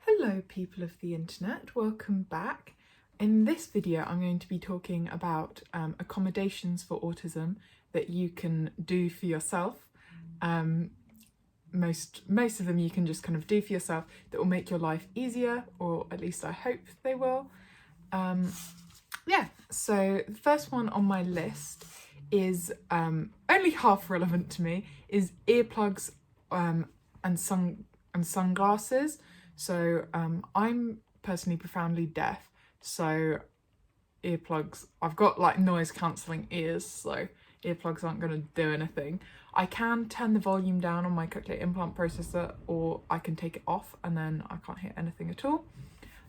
Hello people of the internet, welcome back. In this video I'm going to be talking about accommodations for autism that you can do for yourself. Most of them you can just kind of do for yourself that will make your life easier, or at least I hope they will. So the first one on my list is only half relevant to me, is earplugs and sunglasses. So I'm personally profoundly deaf, so earplugs, I've got like noise cancelling ears, so earplugs aren't going to do anything. I can turn the volume down on my cochlear implant processor, or I can take it off and then I can't hear anything at all.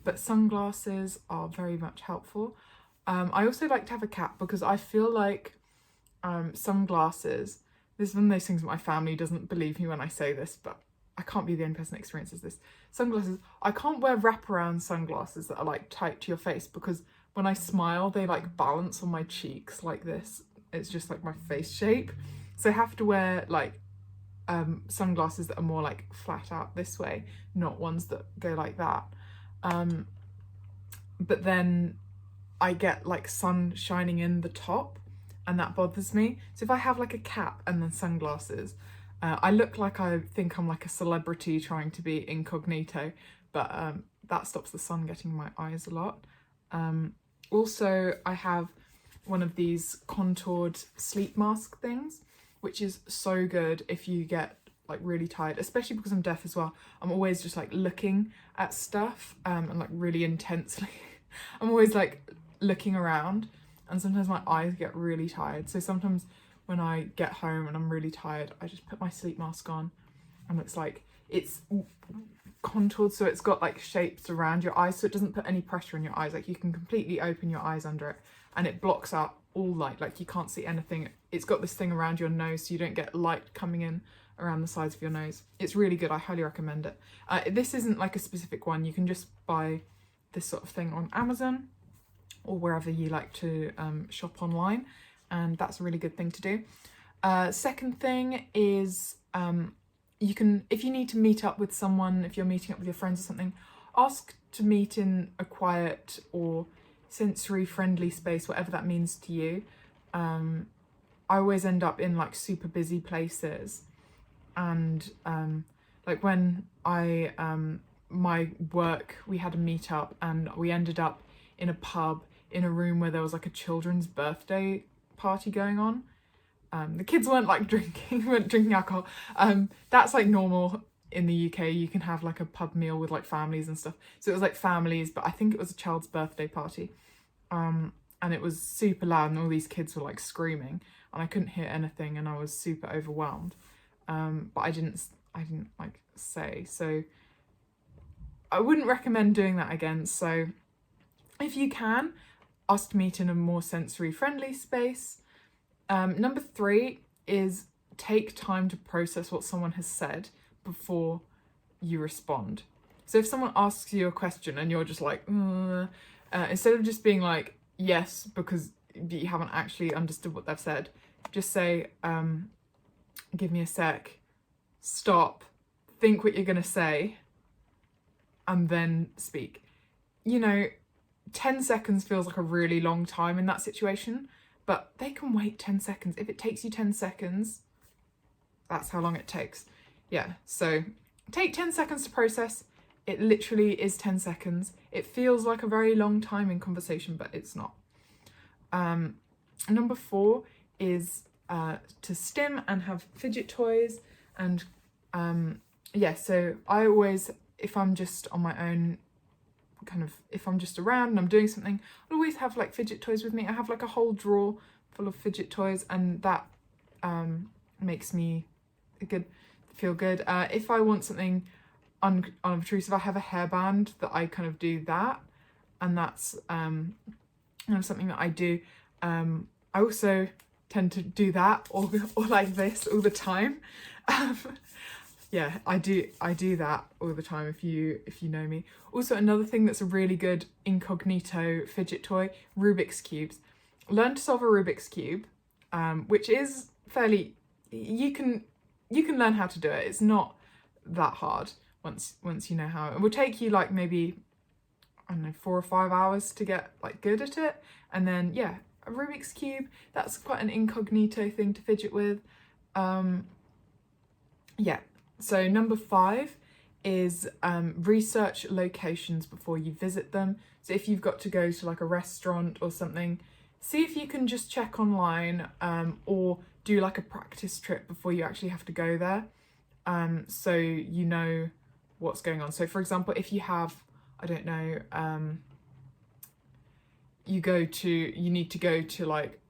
But sunglasses are very much helpful. I also like to have a cap because I feel like sunglasses, this is one of those things that my family doesn't believe me when I say this, but I can't be the only person that experiences this. Sunglasses, I can't wear wraparound sunglasses that are like tight to your face, because when I smile they like balance on my cheeks like this. It's just like my face shape. So I have to wear like sunglasses that are more like flat out this way, not ones that go like that. But then I get like sun shining in the top and that bothers me. So if I have like a cap and then sunglasses, I look like I think I'm like a celebrity trying to be incognito, but that stops the sun getting in my eyes a lot. Also, I have one of these contoured sleep mask things, which is so good if you get like really tired, especially because I'm deaf as well. I'm always just like looking at stuff and like really intensely. I'm always like looking around, and sometimes my eyes get really tired. So sometimes when I get home and I'm really tired, I just put my sleep mask on, and it's contoured, so it's got like shapes around your eyes, so it doesn't put any pressure in your eyes. Like you can completely open your eyes under it, and it blocks out all light, like you can't see anything. It's got this thing around your nose so you don't get light coming in around the sides of your nose. It's really good, I highly recommend it. This isn't like a specific one, you can just buy this sort of thing on Amazon or wherever you like to shop online, and that's a really good thing to do. Second thing is you can, if you need to meet up with someone, if you're meeting up with your friends or something, ask to meet in a quiet or sensory friendly space, whatever that means to you. I always end up in like super busy places, and like when I my work, we had a meet up and we ended up in a pub in a room where there was like a children's birthday party going on. The kids weren't like drinking alcohol. That's like normal in the UK. You can have like a pub meal with like families and stuff. So it was like families, but I think it was a child's birthday party. And it was super loud and all these kids were like screaming and I couldn't hear anything and I was super overwhelmed. But I didn't like say, so I wouldn't recommend doing that again. So if you can, ask to meet in a more sensory friendly space. Number 3 is take time to process what someone has said before you respond. So if someone asks you a question and you're just like, instead of just being like, yes, because you haven't actually understood what they've said, just say, give me a sec, stop, think what you're going to say, and then speak. 10 seconds feels like a really long time in that situation, but they can wait 10 seconds. If it takes you 10 seconds, that's how long it takes. Yeah, so take 10 seconds to process. It literally is 10 seconds. It feels like a very long time in conversation, but it's not. Number 4 is to stim and have fidget toys. And so I always, if I'm just on my own, if I'm just around and I'm doing something, I always have like fidget toys with me. I have like a whole drawer full of fidget toys, and that makes me feel good. If I want something unobtrusive, I have a hairband that I kind of do that, and that's something that I do. I also tend to do that or like this all the time. Yeah, I do that all the time if you know me. Also, another thing that's a really good incognito fidget toy, Rubik's Cubes. Learn to solve a Rubik's Cube, which is fairly, you can learn how to do it. It's not that hard, once you know how. It will take you like maybe, I don't know, 4 or 5 hours to get like good at it. And then yeah, a Rubik's Cube, that's quite an incognito thing to fidget with. Yeah, so number 5 is research locations before you visit them. So if you've got to go to like a restaurant or something, see if you can just check online, or do like a practice trip before you actually have to go there, so you know what's going on. So for example, if you have, I don't know, you need to go to like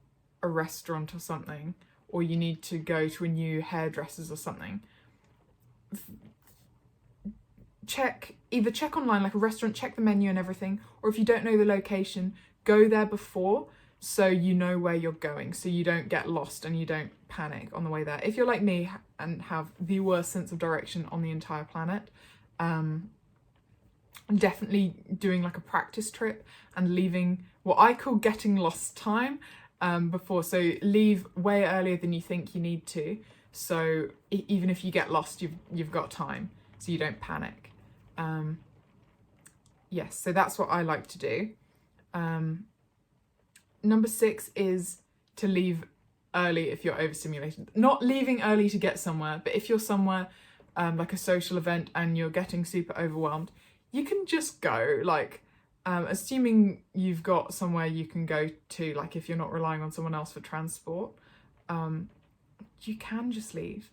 a restaurant or something, or you need to go to a new hairdresser's or something, either check online like a restaurant, check the menu and everything, or if you don't know the location, go there before so you know where you're going, so you don't get lost and you don't panic on the way there. If you're like me and have the worst sense of direction on the entire planet, definitely doing like a practice trip and leaving what I call getting lost time before. So leave way earlier than you think you need to, so even if you get lost, you've got time, so you don't panic. Yes, so that's what I like to do. Number 6 is to leave early if you're overstimulated. Not leaving early to get somewhere, but if you're somewhere like a social event and you're getting super overwhelmed, you can just go, like, assuming you've got somewhere you can go to, like if you're not relying on someone else for transport, you can just leave.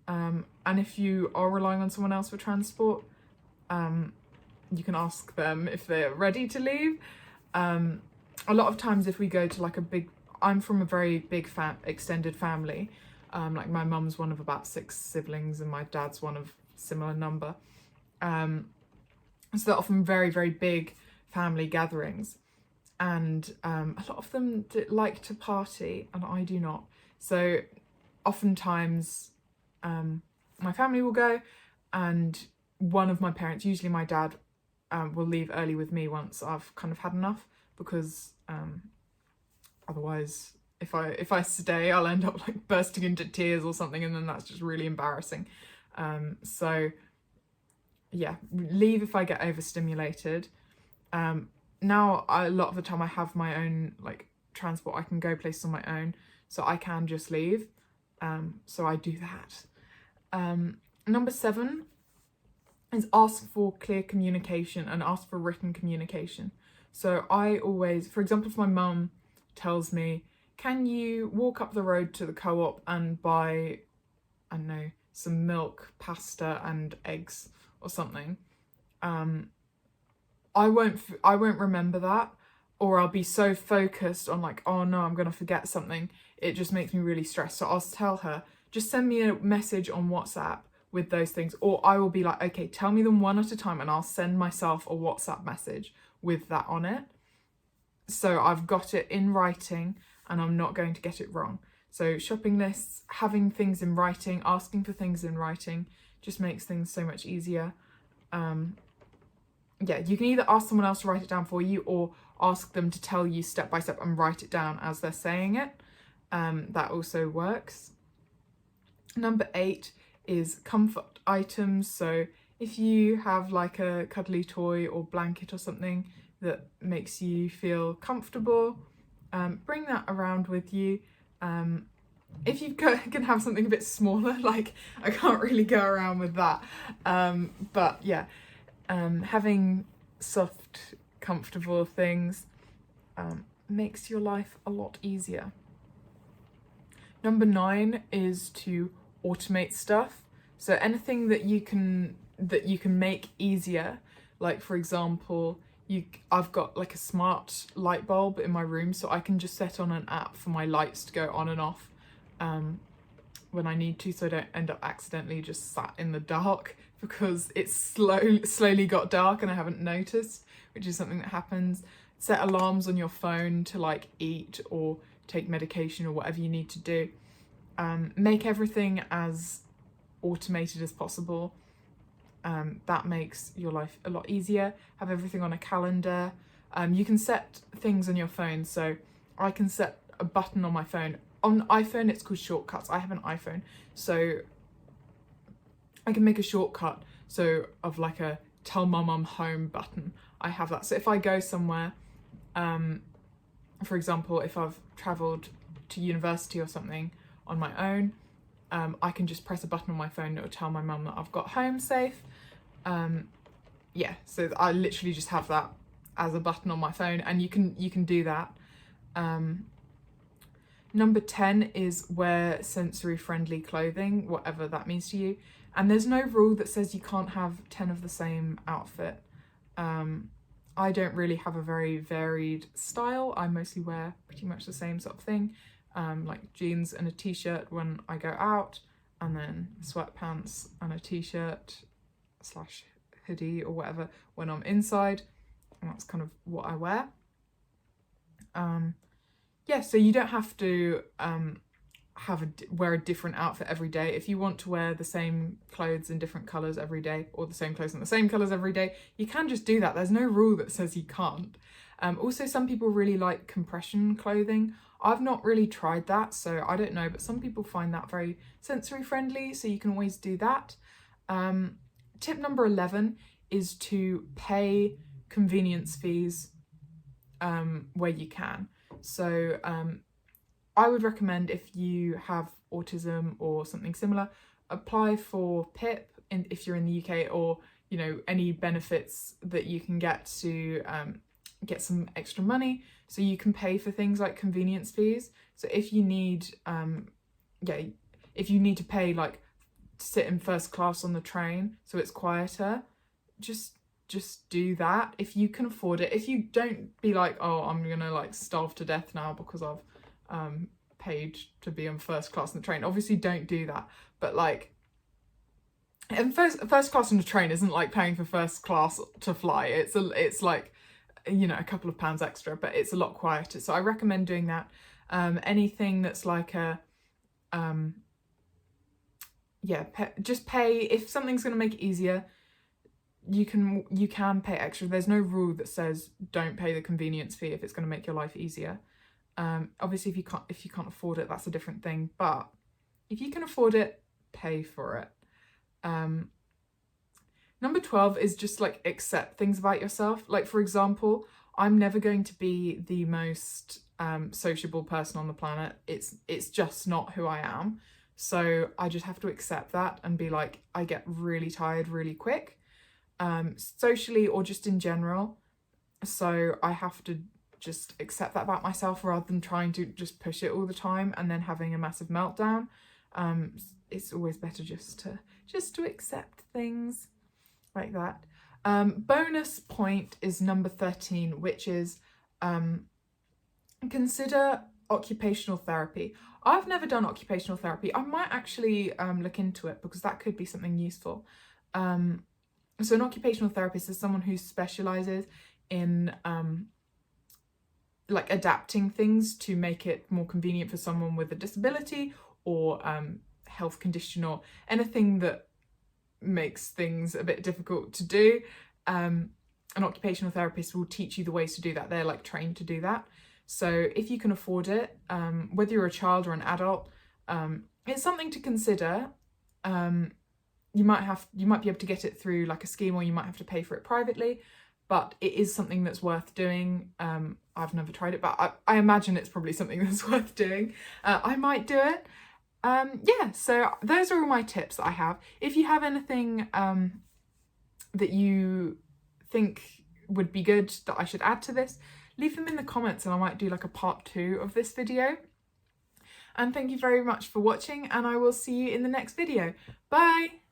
And if you are relying on someone else for transport, you can ask them if they're ready to leave. A lot of times if we go to like I'm from a very big extended family, like my mum's one of about 6 siblings and my dad's one of similar number. So they're often very, very big family gatherings, and a lot of them like to party and I do not. So oftentimes my family will go, and one of my parents, usually my dad, will leave early with me once I've kind of had enough, because otherwise if I stay, I'll end up like bursting into tears or something, and then that's just really embarrassing. So yeah, leave if I get overstimulated. Now a lot of the time I have my own like transport, I can go places on my own, so I can just leave. So I do that. Number 7 is ask for clear communication and ask for written communication. So I always, for example, if my mum tells me, can you walk up the road to the co-op and buy, I don't know, some milk, pasta and eggs or something, I won't remember that, or I'll be so focused on like, oh no, I'm gonna forget something. It just makes me really stressed. So I'll tell her, just send me a message on WhatsApp with those things, or I will be like, okay, tell me them one at a time and I'll send myself a WhatsApp message with that on it. So I've got it in writing and I'm not going to get it wrong. So shopping lists, having things in writing, asking for things in writing just makes things so much easier. Yeah, you can either ask someone else to write it down for you or ask them to tell you step by step and write it down as they're saying it. That also works. Number 8 is comfort items. So if you have like a cuddly toy or blanket or something that makes you feel comfortable, bring that around with you. If you can have something a bit smaller, like I can't really go around with that, but yeah, having soft, comfortable things makes your life a lot easier. Number 9 is to automate stuff. So anything that you can make easier, like for example, I've got like a smart light bulb in my room, so I can just set on an app for my lights to go on and off when I need to, so I don't end up accidentally just sat in the dark because it's slowly got dark and I haven't noticed, which is something that happens. Set alarms on your phone to like eat or take medication or whatever you need to do. Make everything as automated as possible. That makes your life a lot easier. Have everything on a calendar. You can set things on your phone, so I can set a button on my phone. On iPhone it's called shortcuts. I have an iPhone, so I can make a shortcut So of like a tell mum I'm home button, I have that. So if I go somewhere, for example, if I've travelled to university or something on my own, I can just press a button on my phone and it'll tell my mum that I've got home safe. Yeah, so I literally just have that as a button on my phone, and you can do that. Number 10 is wear sensory friendly clothing, whatever that means to you. And there's no rule that says you can't have 10 of the same outfit. I don't really have a very varied style. I mostly wear pretty much the same sort of thing, like jeans and a t-shirt when I go out, and then sweatpants and a t-shirt / hoodie or whatever when I'm inside, and that's kind of what I wear. Yeah, so you don't have to wear a different outfit every day. If you want to wear the same clothes in different colours every day, or the same clothes in the same colours every day, you can just do that. There's no rule that says you can't. Also, some people really like compression clothing. I've not really tried that, so I don't know, but some people find that very sensory friendly, so you can always do that. Tip number 11 is to pay convenience fees where you can. So I would recommend, if you have autism or something similar, apply for PIP if you're in the UK, or any benefits that you can get to get some extra money, so you can pay for things like convenience fees. So if you need if you need to pay, like, to sit in first class on the train so it's quieter, just do that if you can afford it. If you don't, be like, oh, I'm gonna like starve to death now because I've paid to be on first class on the train. Obviously don't do that, but like, and first class on the train isn't like paying for first class to fly. It's like, a couple of pounds extra, but it's a lot quieter. So I recommend doing that. Anything that's like a just pay. If something's going to make it easier, you can pay extra. There's no rule that says don't pay the convenience fee if it's going to make your life easier. Obviously if you can't afford it, that's a different thing, but if you can afford it, pay for it. Number 12 is just like accept things about yourself. Like, for example, I'm never going to be the most sociable person on the planet. It's just not who I am. So I just have to accept that and be like, I get really tired really quick, socially or just in general. So I have to just accept that about myself, rather than trying to just push it all the time and then having a massive meltdown. It's always better just to accept things like that. Bonus point is number 13, which is consider occupational therapy. I've never done occupational therapy. I might actually look into it, because that could be something useful. So an occupational therapist is someone who specialises in like adapting things to make it more convenient for someone with a disability or health condition, or anything that makes things a bit difficult to do. An occupational therapist will teach you the ways to do that. They're like trained to do that. So if you can afford it, whether you're a child or an adult, it's something to consider. You might be able to get it through like a scheme, or you might have to pay for it privately, but it is something that's worth doing. I've never tried it, but I imagine it's probably something that's worth doing. I might do it. Yeah, so those are all my tips that I have. If you have anything that you think would be good that I should add to this, leave them in the comments and I might do like a part 2 of this video. And thank you very much for watching, and I will see you in the next video. Bye!